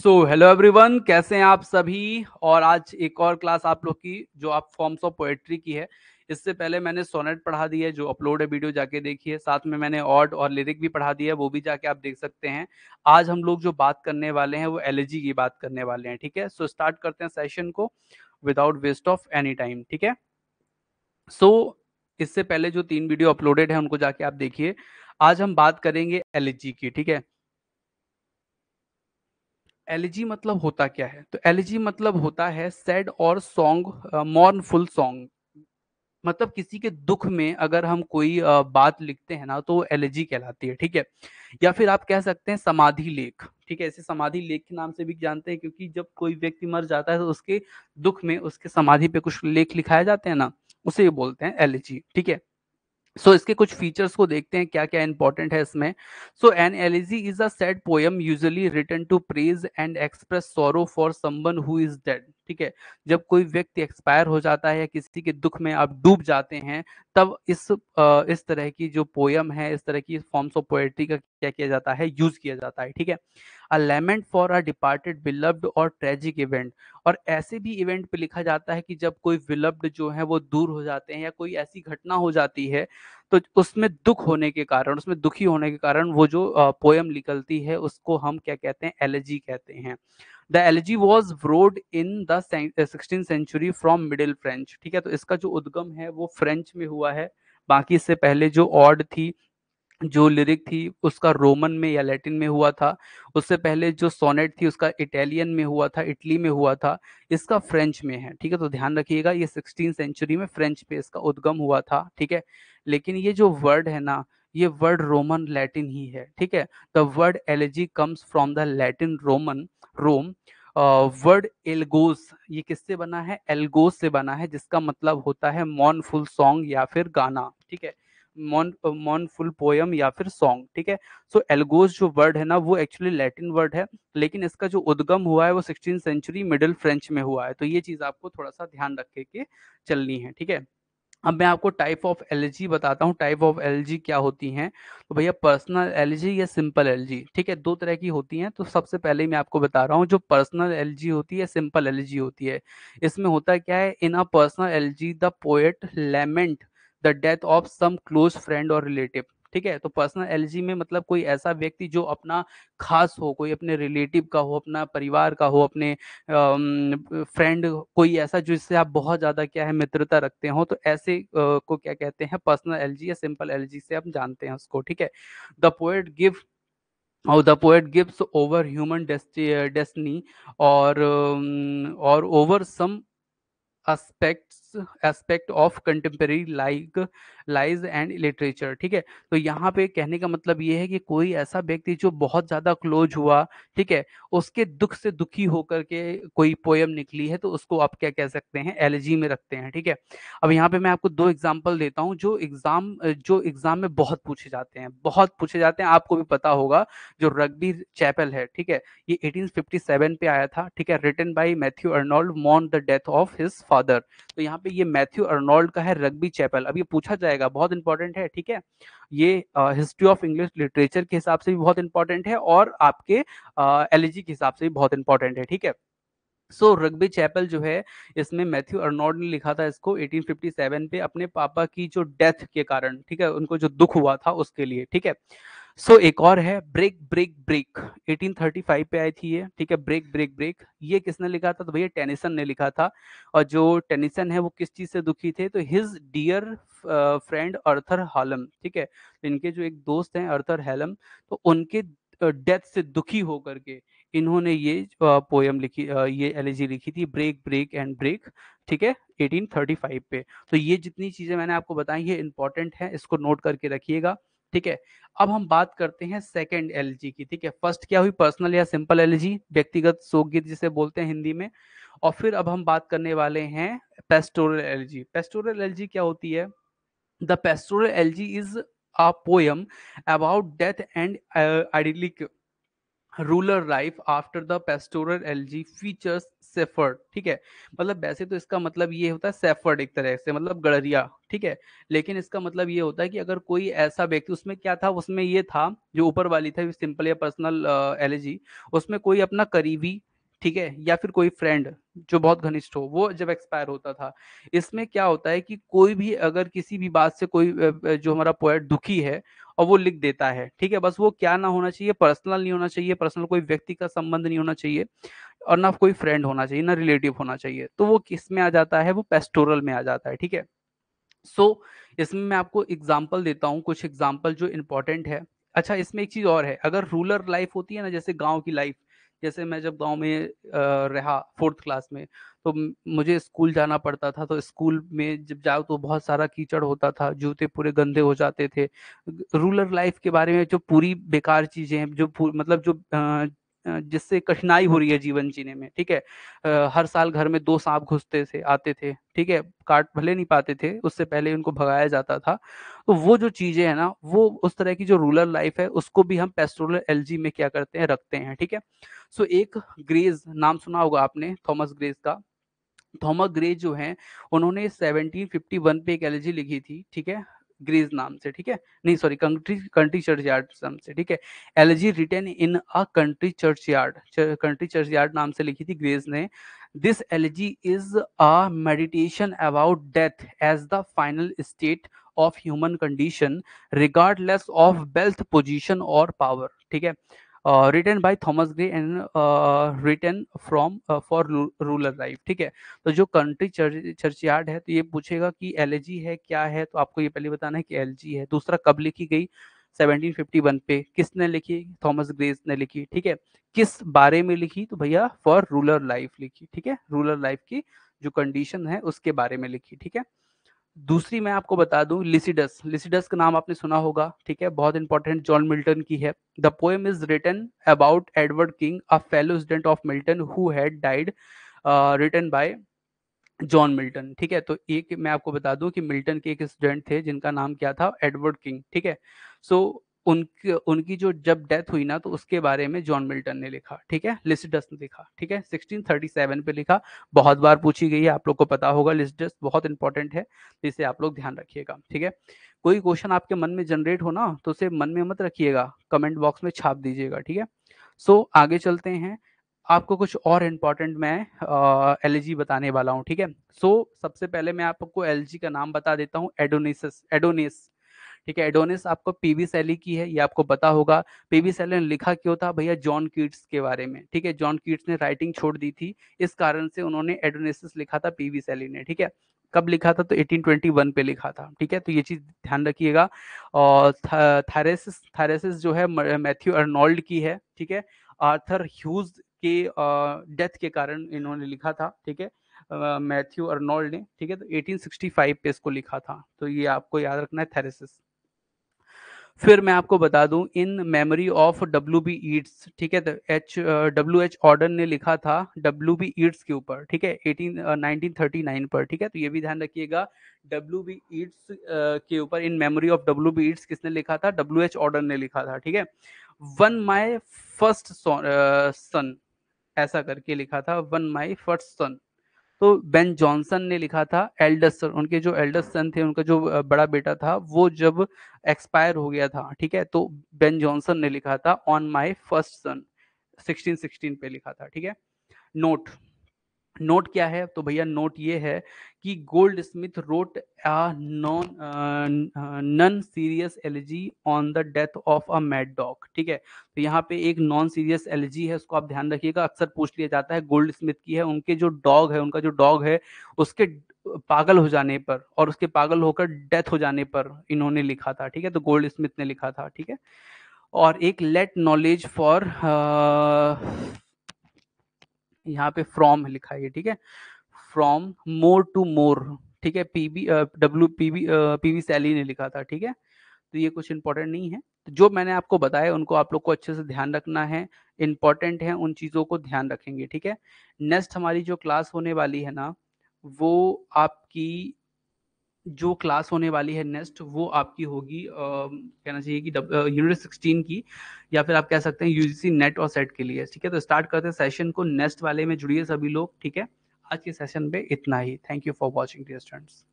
Hello everyone, कैसे हैं आप सभी। और आज एक और क्लास आप लोग की जो आप फॉर्म्स ऑफ पोएट्री की है। इससे पहले मैंने सोनेट पढ़ा दी है, जो अपलोड है, वीडियो जाके देखिए। साथ में मैंने ऑड और लिरिक भी पढ़ा दिया है, वो भी जाके आप देख सकते हैं। आज हम लोग जो बात करने वाले हैं वो एलिजी की बात करने वाले हैं। ठीक है, सो स्टार्ट करते हैं सेशन को without waste of any time. ठीक है। सो इससे पहले जो 3 वीडियो अपलोडेड है उनको जाके आप देखिए। आज हम बात करेंगे एलिजी की। ठीक है। एलिजी मतलब होता क्या है? तो एलिजी मतलब होता है सैड और सॉन्ग, मॉर्नफुल सॉन्ग। मतलब किसी के दुख में अगर हम कोई बात लिखते हैं ना, तो वो एलिजी कहलाती है। ठीक है। या फिर आप कह सकते हैं समाधि लेख। ठीक है, इसे समाधि लेख के नाम से भी जानते हैं, क्योंकि जब कोई व्यक्ति मर जाता है तो उसके दुख में उसके समाधि पे कुछ लेख लिखाए जाते हैं ना, उसे बोलते हैं एलिजी। ठीक है। इसके कुछ फीचर्स को देखते हैं, क्या क्या इंपॉर्टेंट है इसमें। An elegy is a sad poem usually written to praise and express sorrow for someone who is dead. ठीक है। जब कोई व्यक्ति एक्सपायर हो जाता है या किसी के दुख में आप डूब जाते हैं, तब इस तरह की जो पोयम है, इस तरह की फॉर्म्स ऑफ पोएट्री का क्या किया जाता है, यूज किया जाता है। ठीक है। A lament for a departed beloved और ट्रेजिक इवेंट। और ऐसे भी इवेंट पे लिखा जाता है कि जब कोई विलव्ड जो है वो दूर हो जाते हैं या कोई ऐसी घटना हो जाती है, तो उसमें दुख होने के कारण, उसमें दुखी होने के कारण वो जो पोयम निकलती है उसको हम क्या कहते हैं, एलेजी कहते हैं। The elegy was wrote in the 16th century from middle French. ठीक है, तो इसका जो उद्गम है वो फ्रेंच में हुआ है। बाकी इससे पहले जो ऑड थी, जो लिरिक थी, उसका रोमन में या लैटिन में हुआ था। उससे पहले जो सोनेट थी उसका इटालियन में हुआ था, इटली में हुआ था। इसका फ्रेंच में है। ठीक है, तो ध्यान रखिएगा, ये 16th सेंचुरी में फ्रेंच पे इसका उद्गम हुआ था। ठीक है। लेकिन ये जो वर्ड है ना, ये वर्ड रोमन लैटिन ही है। ठीक है। The word elegy comes from the Latin Roman, Rome. Word elegos, ये किससे बना है? एल्गोस से बना है, जिसका मतलब होता है मॉर्नफुल सॉन्ग या फिर गाना। ठीक है, मॉर्नफुल पोयम या फिर सॉन्ग। ठीक है। एल्गोस जो वर्ड है ना, वो एक्चुअली लैटिन वर्ड है, लेकिन इसका जो उद्गम हुआ है वो 16th सेंचुरी मिडिल फ्रेंच में हुआ है। तो ये चीज आपको थोड़ा सा ध्यान रख के चलनी है। ठीक है। अब मैं आपको टाइप ऑफ एलर्जी बताता हूँ। टाइप ऑफ एलर्जी क्या होती हैं? तो भैया, पर्सनल एलर्जी या सिंपल एलर्जी। ठीक है, दो तरह की होती हैं। तो सबसे पहले मैं आपको बता रहा हूँ, जो पर्सनल एलर्जी होती है, सिंपल एलर्जी होती है। इसमें होता क्या है? In a personal elegy the poet lament the death of some close friend और रिलेटिव। ठीक है, तो पर्सनल एलर्जी में मतलब कोई ऐसा व्यक्ति जो अपना खास हो, कोई अपने रिलेटिव का हो, अपना परिवार का हो, अपने फ्रेंड, कोई ऐसा जिससे आप बहुत ज्यादा क्या है, मित्रता रखते हो, तो ऐसे को क्या कहते हैं? पर्सनल एलजी या सिंपल एलजी से हम जानते हैं उसको। ठीक है। द पोएट गिव और the poet gives over human destiny और over some aspect of contemporary like lies and literature. ठीक है। तो यहाँ पे कहने का मतलब ये है कि कोई ऐसा व्यक्ति जो बहुत ज्यादा क्लोज हुआ, ठीक है, उसके दुख से दुखी होकर के कोई पोयम निकली है, तो उसको आप क्या कह सकते हैं? एलिजी में रखते हैं। ठीक है। अब यहाँ पे मैं आपको दो एग्जाम्पल देता हूँ जो एग्जाम में बहुत पूछे जाते हैं, बहुत पूछे जाते हैं, आपको भी पता होगा। जो रग्बी चैपल है, ठीक है, ये 1857 पे आया था। ठीक है, written by Matthew Arnold on the death of his father. तो यहाँ पे ये मैथ्यू अर्नोल्ड का है रग्बी चैपल। अब ये पूछा जाएगा, बहुत इंपॉर्टेंट है। ठीक है, ये हिस्ट्री ऑफ इंग्लिश लिटरेचर के हिसाब से भी बहुत इंपॉर्टेंट है, और आपके एलजी के हिसाब से भी बहुत इंपॉर्टेंट है। ठीक है। रग्बी चैपल जो है, इसमें मैथ्यू अर्नोल्ड ने लिखा था इसको 1857 पे, अपने पापा की जो डेथ के कारण, ठीक है, उनको जो दुख हुआ था उसके लिए। ठीक है। एक और है ब्रेक ब्रेक ब्रेक, 1835 पे आई थी ये। ठीक है, ब्रेक ब्रेक ब्रेक, ये किसने लिखा था? तो भैया टेनिसन ने लिखा था। और जो टेनिसन है वो किस चीज से दुखी थे? तो हिज डियर फ्रेंड अर्थर हालम। ठीक है, तो इनके जो एक दोस्त हैं अर्थर हैलम, तो उनके डेथ से दुखी होकर के इन्होंने ये पोयम लिखी, ये एलिजी लिखी थी, ब्रेक ब्रेक एंड ब्रेक। ठीक है, 1835 पे। तो ये जितनी चीजें मैंने आपको बताई ये इंपॉर्टेंट है, इसको नोट करके रखिएगा। ठीक है। अब हम बात करते हैं सेकंड एलजी की। ठीक है, फर्स्ट क्या हुई? पर्सनल या सिंपल एलजी, व्यक्तिगत शोकगीत जिसे बोलते हैं हिंदी में। और फिर अब हम बात करने वाले हैं पेस्टोरल एलजी। पेस्टोरल एलजी क्या होती है? The pastoral LG is a poem about death and idyllic rural life after the pastoral LG features shepherd, ठीक है। मतलब वैसे तो इसका मतलब ये होता है सेफर्ड, एक तरह से मतलब गड़रिया, ठीक है। लेकिन इसका मतलब ये होता है कि अगर कोई ऐसा व्यक्ति, उसमें क्या था, उसमें ये था जो ऊपर वाली था सिंपल या पर्सनल एलजी, उसमें कोई अपना करीबी, ठीक है, या फिर कोई फ्रेंड जो बहुत घनिष्ठ हो, वो जब एक्सपायर होता था। इसमें क्या होता है कि कोई भी अगर किसी भी बात से कोई जो हमारा पोएट दुखी है और वो लिख देता है, ठीक है, बस वो क्या ना होना चाहिए, पर्सनल नहीं होना चाहिए, पर्सनल कोई व्यक्ति का संबंध नहीं होना चाहिए, और ना कोई फ्रेंड होना चाहिए, ना रिलेटिव होना चाहिए, तो वो किस में आ जाता है, वो पेस्टोरल में आ जाता है, ठीक है। सो इसमें मैं आपको एग्जाम्पल देता हूँ, कुछ एग्जाम्पल जो इंपॉर्टेंट है। अच्छा, इसमें एक चीज और है, अगर रूरल लाइफ होती है ना, जैसे गांव की लाइफ, जैसे मैं जब गांव में रहा फोर्थ क्लास में, तो मुझे स्कूल जाना पड़ता था, तो स्कूल में जब जाओ तो बहुत सारा कीचड़ होता था, जूते पूरे गंदे हो जाते थे। रूरल लाइफ के बारे में जो पूरी बेकार चीजें हैं, जो मतलब जो जिससे कठिनाई हो रही है जीवन जीने में, ठीक है। हर साल घर में 2 सांप घुसते थे, आते थे, ठीक है, काट भले नहीं पाते थे, उससे पहले उनको भगाया जाता था। तो वो जो चीजें हैं ना, वो उस तरह की जो रूरल लाइफ है, उसको भी हम पेस्टोरल एलजी में क्या करते हैं, रखते हैं, ठीक है। सो एक ग्रेज नाम सुना होगा आपने, थॉमस ग्रेज का। थॉमस ग्रे जो हैं, उन्होंने 1751 पे एक एलिजी लिखी थी, ठीक है, ग्रेज नाम से, ठीक है, नहीं sorry, country country churchyard नाम से, ठीक है। Elegy written in a country churchyard, country churchyard नाम से लिखी थी ग्रेज ने। This elegy is a meditation about death as the final state of human condition, regardless of wealth, position और पावर, ठीक है। Written by Thomas Gray and written from for rural life, ठीक है। तो जो कंट्री चर्चयार्ड है, तो ये पूछेगा कि एलजी है क्या है, तो आपको ये पहले बताना है कि एलजी है। दूसरा, कब लिखी गई, 1751 पे। किसने लिखी, थॉमस ग्रेज ने लिखी, ठीक है। किस बारे में लिखी, तो भैया फॉर रूरल लाइफ लिखी, ठीक है, रूरल लाइफ की जो कंडीशन है उसके बारे में लिखी, ठीक है। दूसरी मैं आपको बता दूं, लिसिडस, लिसिडस का नाम आपने सुना होगा, ठीक है, बहुत इंपॉर्टेंट, जॉन मिल्टन की है। The poem is written about Edward King, a fellow student of Milton who had died, written by John Milton, ठीक है। तो एक मैं आपको बता दूं कि मिल्टन के एक स्टूडेंट थे जिनका नाम क्या था, एडवर्ड किंग, ठीक है। सो उनकी उनकी जो जब डेथ हुई ना, तो उसके बारे में जॉन मिल्टन ने लिखा, ठीक है, लिसिडस ने लिखा, ठीक है, 1637 पे लिखा। बहुत बार पूछी गई है, आप लोग को पता होगा, लिसिडस बहुत इंपॉर्टेंट है, तो इसे आप लोग ध्यान रखिएगा, ठीक है। कोई क्वेश्चन आपके मन में जनरेट हो ना, तो उसे मन में मत रखिएगा, कमेंट बॉक्स में छाप दीजिएगा, ठीक है। सो आगे चलते हैं, आपको कुछ और इम्पोर्टेंट मैं एलजी बताने वाला हूँ, ठीक है। सो सबसे पहले मैं आपको एलजी का नाम बता देता हूँ, एडोनिसस, एडोनिस, ठीक है। एडोनिस आपको पीवी शैली की है, ये आपको पता होगा। पीवी शैली ने लिखा क्यों था भैया, जॉन कीट्स के बारे में, ठीक है। जॉन कीट्स ने राइटिंग छोड़ दी थी, इस कारण से उन्होंने एडोनिसस लिखा था पीवी शैली ने, ठीक है। कब लिखा था, तो 1821 पे लिखा था, ठीक है, तो ये चीज ध्यान रखिएगा। और थायरेसिस, थायरेसिस जो है मैथ्यू अर्नोल्ड की है, ठीक है। आर्थर ह्यूज के डेथ के कारण इन्होंने लिखा था, ठीक है, मैथ्यू अर्नोल्ड ने, ठीक है। तो 1865 पे इसको लिखा था, तो ये आपको याद रखना है, थेरेसिस। फिर मैं आपको बता दूं, in memory of W B Yeats, ठीक है, तो डब्ल्यू एच ऑर्डन ने लिखा था डब्ल्यू बी ईट्स के ऊपर, ठीक है, 1939 पर, ठीक है, तो ये भी ध्यान रखिएगा, डब्ल्यू बी ईट्स के ऊपर, in memory of W B Yeats किसने लिखा था, डब्ल्यू एच ऑर्डन ने लिखा था, ठीक है। वन माई फर्स्ट सन, ऐसा करके लिखा था, वन माई फर्स्ट सन। तो बेन जॉनसन ने लिखा था एल्डस्ट सन, उनके जो एल्डस्ट सन थे, उनका जो बड़ा बेटा था, वो जब एक्सपायर हो गया था, ठीक है, तो बेन जॉनसन ने लिखा था ऑन माय फर्स्ट सन, 1616 पे लिखा था, ठीक है। नोट, नोट क्या है, तो भैया नोट ये है कि Goldsmith wrote non serious elegy on the death of a mad dog, ठीक है। तो यहाँ पे एक नॉन सीरियस एलिजी है, उसको आप ध्यान रखिएगा, अक्सर पूछ लिया जाता है, गोल्ड स्मिथ की है, उनके जो डॉग है, उनका जो डॉग है, उसके पागल हो जाने पर और उसके पागल होकर डेथ हो जाने पर इन्होंने लिखा था, ठीक है, तो गोल्ड स्मिथ ने लिखा था, ठीक है। और एक लेट नॉलेज फॉर, यहाँ पे फ्रॉम लिखा है, ठीक है, फ्रॉम मोर टू मोर, ठीक है, पीबी डब्ल्यू पीबी पीवी सैली ने लिखा था, ठीक है। तो ये कुछ इंपॉर्टेंट नहीं है, तो जो मैंने आपको बताया उनको आप लोग को अच्छे से ध्यान रखना है, इंपॉर्टेंट है, उन चीज़ों को ध्यान रखेंगे, ठीक है। नेक्स्ट हमारी जो क्लास होने वाली है ना, वो आपकी जो क्लास होने वाली है नेक्स्ट, वो आपकी होगी कहना चाहिए कि यूनिट 16 की, या फिर आप कह सकते हैं यूजीसी नेट और सेट के लिए। ठीक है, तो स्टार्ट करते हैं सेशन को। नेक्स्ट वाले में जुड़िए सभी लोग। ठीक है, आज के सेशन पे इतना ही। Thank you for watching dear students.